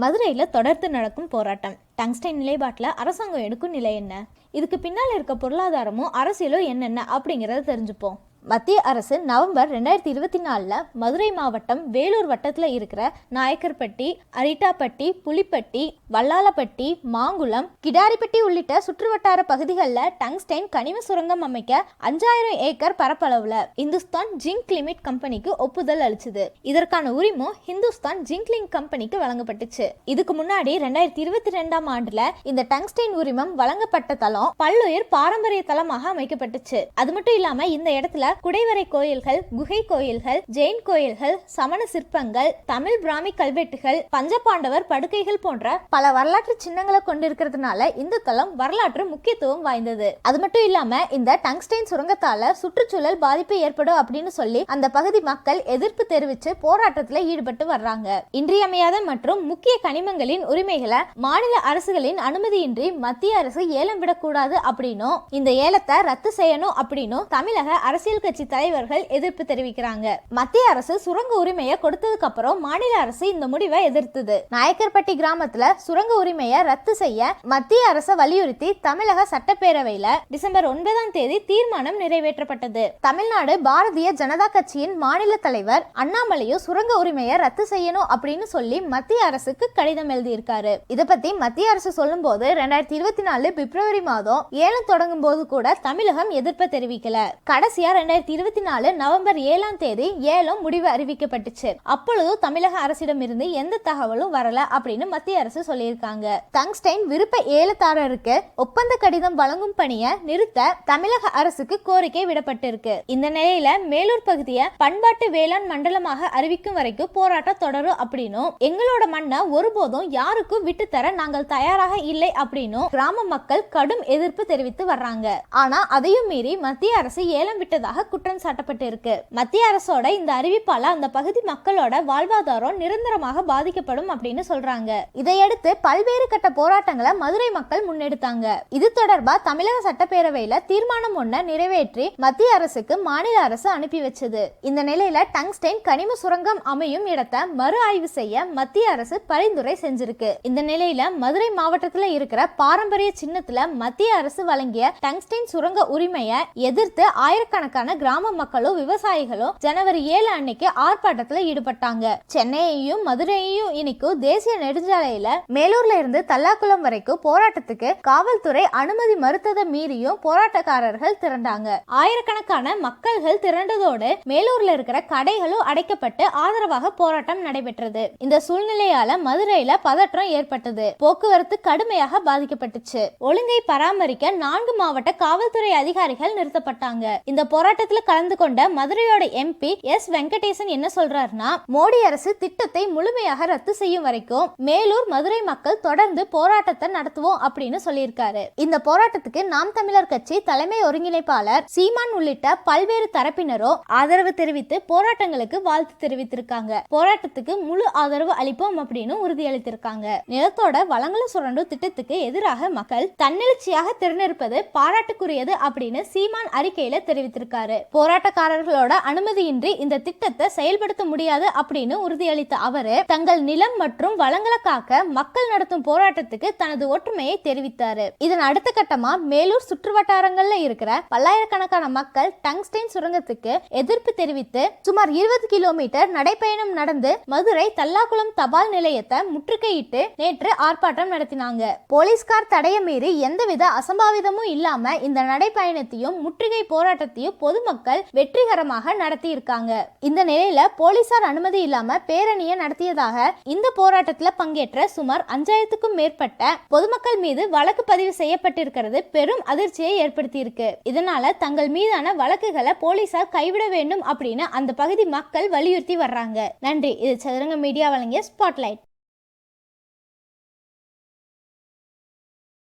மதுரையில் தொடர்ந்து நடக்கும் போராட்டம். டங்ஸ்டைன் நிலைப்பாட்டில் அரசாங்கம் எடுக்கும் நிலை என்ன? இதுக்கு பின்னால் இருக்க பொருளாதாரமும் அரசியலும் என்னென்ன அப்படிங்கிறத தெரிஞ்சுப்போம். மத்திய அரசு நவம்பர் 2024 மதுரை மாவட்டம் வேலூர் வட்டத்தில் இருக்கிற நாயக்கர்பட்டி, அரிட்டாப்பட்டி, புலிப்பட்டி, வல்லாலப்பட்டி, மாங்குளம், கிடாரிப்பட்டி உள்ளிட்ட சுற்றுவட்டார பகுதிகளில் டங்ஸ்டைன் கனிம சுரங்கம் அமைக்க 5000 ஏக்கர் பரப்பளவுல இந்துஸ்தான் ஜிங்க் லிமிட் கம்பெனிக்கு ஒப்புதல் அளிச்சது. இதற்கான உரிமம் ஹிந்துஸ்தான் ஜிங்க் லிங்க் கம்பெனிக்கு வழங்கப்பட்டுச்சு. இதுக்கு முன்னாடி 2022 ஆண்டுல இந்த டங்ஸ்டைன் உரிமம் வழங்கப்பட்ட தளம் பல்லுயிர் பாரம்பரிய தளமாக அமைக்கப்பட்டுச்சு. அது மட்டும் இல்லாம இந்த இடத்துல குடைவரை கோயில்கள், குகை கோயில்கள், ஜெயின் கோயில்கள், சமண சிற்பங்கள், தமிழ் பிராமி கல்வெட்டுகள், பஞ்சபாண்டவர் படுக்கைகள் போன்ற பல வரலாற்று சின்னங்களை கொண்டிருக்கிறதுனால இந்த தளம் வரலாற்று முக்கியத்துவம் வாய்ந்தது. அது மட்டும் இல்லாம இந்த டங்ஸ்டைன் சுரங்கத்தால சுற்றுச்சூழல் பாதிப்பு ஏற்படும் அப்படின்னு சொல்லி அந்த பகுதி மக்கள் எதிர்ப்பு தெரிவித்து போராட்டத்தில் ஈடுபட்டு வர்றாங்க. இன்றியமையாத மற்றும் முக்கிய கனிமங்களின் உரிமைகளை மாநில அரசுகளின் அனுமதியின்றி மத்திய அரசு ஏலம் விடக்கூடாது அப்படின்னும் இந்த ஏலத்தை ரத்து செய்யணும் அப்படின்னும் தமிழக அரசியல் கட்சி தலைவர்கள் எதிர்ப்பு தெரிவிக்கிறாங்க. மத்திய அரசு சுரங்க உரிமையை கொடுத்ததுக்கு அப்புறம் மாநில அரசு இந்த முடிவை எதிர்த்தது. நாயக்கர்பட்டி கிராமத்துல சுரங்க உரிமையை ரத்து செய்ய மத்திய அரசு வலியுறுத்தி தமிழக சட்டப்பேரவையில டிசம்பர் 9 தீர்மானம் நிறைவேற்றப்பட்டது. தமிழ்நாடு பாரதிய ஜனதா கட்சியின் மாநில தலைவர் அண்ணாமலையும் சுரங்க உரிமையை ரத்து செய்யணும் அப்படின்னு சொல்லி மத்திய அரசுக்கு கடிதம் எழுதியிருக்காரு. இதை பத்தி மத்திய அரசு சொல்லும் போது 2024 பிப்ரவரி மாதம் ஏலம் தொடங்கும் போது கூட தமிழகம் எதிர்ப்பு தெரிவிக்கல. கடைசியா 2024 நவம்பர் 7 ஏலம் முடிவு அறிவிக்கப்பட்டுச்சு. அப்பொழுது தமிழக அரசிடம் இருந்து எந்த தகவலும் வரல அப்படின்னு மத்திய அரசு சொல்லியிருக்காங்க. டங்ஸ்டைன் விருப்ப ஏலதாரருக்கு ஒப்பந்த கடிதம் வழங்கும் பணியை நிறுத்த தமிழக அரசுக்கு கோரிக்கை விடப்பட்டிருக்கு. இந்த நிலையில மேலூர் பகுதியை பண்பாட்டு வேளாண் மண்டலமாக அறிவிக்கும் வரைக்கும் போராட்டம் தொடரும் அப்படின்னும் எங்களோட மண்ணை ஒருபோதும் யாருக்கும் விட்டு தர நாங்கள் தயாராக இல்லை அப்படின்னும் கிராம மக்கள் கடும் எதிர்ப்பு தெரிவித்து வர்றாங்க. ஆனா அதையும் மீறி மத்திய அரசு ஏலம் விட்டதாக குற்றம் சாட்டப்பட்டு இருக்கு. மத்திய அரசோட இந்த அறிவிப்பால அந்த பகுதி மக்களோட வாழ்வாதாரம் நிரந்தரமாக பாதிக்கப்படும் அப்படின்னு சொல்றாங்க. இதையடுத்து பல்வேறு கட்ட போராட்டங்களை மதுரை மக்கள் முன்னெடுத்தாங்க. இது தொடர்பா தமிழக சட்டப்பேரவையில தீர்மானம் ஒன்றை நிறைவேற்றி மத்திய அரசுக்கு மாநில அரசு அனுப்பி வச்சது. இந்த நிலையில டங்ஸ்டைன் கனிம சுரங்கம் அமையும் இடத்தை மறு ஆய்வு செய்ய மத்திய அரசு பரிந்துரை செஞ்சிருக்கு. இந்த நிலையில மதுரை மாவட்டத்தில் இருக்கிற பாரம்பரிய சின்னத்துல மத்திய அரசு வழங்கிய டங்ஸ்டைன் சுரங்க உரிமையை எதிர்த்து ஆயிரக்கணக்கான கிராம மக்களும் விவசாயிகளும் ஜனவரி 7 அன்னைக்கு ஆர்ப்பாட்டத்தில் ஈடுபட்டாங்க. சென்னையையும் மதுரையையும் இணைக்கும் தேசிய நெடுஞ்சாலையில மேலூர்ல இருந்து தல்லாக்குளம் வரைக்கும் போராட்டத்துக்கு காவல்துறை அனுமதி மறுத்ததை மீறியும் போராட்டக்காரர்கள் திரண்டாங்க. ஆயிரக்கணக்கான மக்கள்கள் திரண்டதோடு மேலூர்ல இருக்கிற கடைகளும் அடைக்கப்பட்டு ஆதரவாக போராட்டம் நடைபெற்றது. இந்த சூழ்நிலையால மதுரையில பதற்றம் ஏற்பட்டது. போக்குவரத்து கடுமையாக பாதிக்கப்பட்டுச்சு. ஒழுங்கை பராமரிக்க 4 மாவட்ட காவல்துறை அதிகாரிகள் நிறுத்தப்பட்டாங்க. இந்த போராட்டத்தில் கலந்து கொண்ட மதுரையோட எம்பி எஸ் வெங்கடேசன் என்ன சொல்றாருன்னா, மோடி அரசு திட்டத்தை முழுமையாக ரத்து செய்யும் வரைக்கும் மேலூர் மதுரை மக்கள் தொடர்ந்து போராட்டத்தை நடத்துவோம் அப்படின்னு சொல்லியிருக்காரு. இந்த போராட்டத்துக்கு நாம் தமிழர் கட்சி தலைமை ஒருங்கிணைப்பாளர் சீமான் உள்ளிட்ட பல்வேறு தரப்பினரும் ஆதரவு தெரிவித்து போராட்டங்களுக்கு வாழ்த்து தெரிவித்திருக்காங்க. போராட்டத்துக்கு முழு ஆதரவு அளிப்போம் அப்படின்னு உறுதியளித்திருக்காங்க. நிலத்தோட வளங்களும் சுரண்டும் திட்டத்துக்கு எதிராக மக்கள் தன்னெழுச்சியாக திரண்டிருப்பது பாராட்டுக்குரியது அப்படின்னு சீமான் அறிக்கையில தெரிவித்திருக்காரு. போராட்டக்காரர்களோட அனுமதியின்றி இந்த திட்டத்தை செயல்படுத்த முடியாது அப்படின்னு உறுதியளித்த அவரு தங்கள் நிலம் மற்றும் வளங்களை காக்க மக்கள் நடத்தும் போராட்டத்துக்கு தனது ஒற்றுமையை தெரிவித்தாரு. இதன் அடுத்த கட்டமா மேலூர் சுற்றுவட்டாரங்கள்ல இருக்கிற பல்லாயிரக்கணக்கான மக்கள் டங்ஸ்டைன் சுரங்கத்துக்கு எதிர்ப்பு தெரிவித்து சுமார் 20 கிலோமீட்டர் நடைபயணம் நடந்து மதுரை தல்லாக்குளம் தபால் நிலையத்தை முற்றுகையிட்டு நேற்று ஆர்ப்பாட்டம் நடத்தினாங்க. போலீஸ்கார் தடைய மீறி எந்தவித அசம்பாவிதமும் இல்லாம இந்த நடைபயணத்தையும் முற்றுகை போராட்டத்தையும் பொதுமக்கள் வெற்றிகரமாக நடத்தி இருக்காங்க. இந்த நிலையில போலீசார் அனுமதி இல்லாம பேரணியை நடத்தியதாக இந்த போராட்டத்தில் பங்கேற்ற சுமார் 5000க்கும் மேற்பட்ட பொதுமக்கள் மீது வழக்கு பதிவு செய்யப்பட்டிருக்கிறது பெரும் அதிர்ச்சியை ஏற்படுத்தி இருக்கு. இதனால தங்கள் மீதான வழக்குகளை போலீசார் கைவிட வேண்டும் அப்படின்னு அந்த பகுதி மக்கள் வலியுறுத்தி வர்றாங்க. நன்றி. இது சதுரங்க மீடியா வழங்கிய ஸ்பாட்லைட்.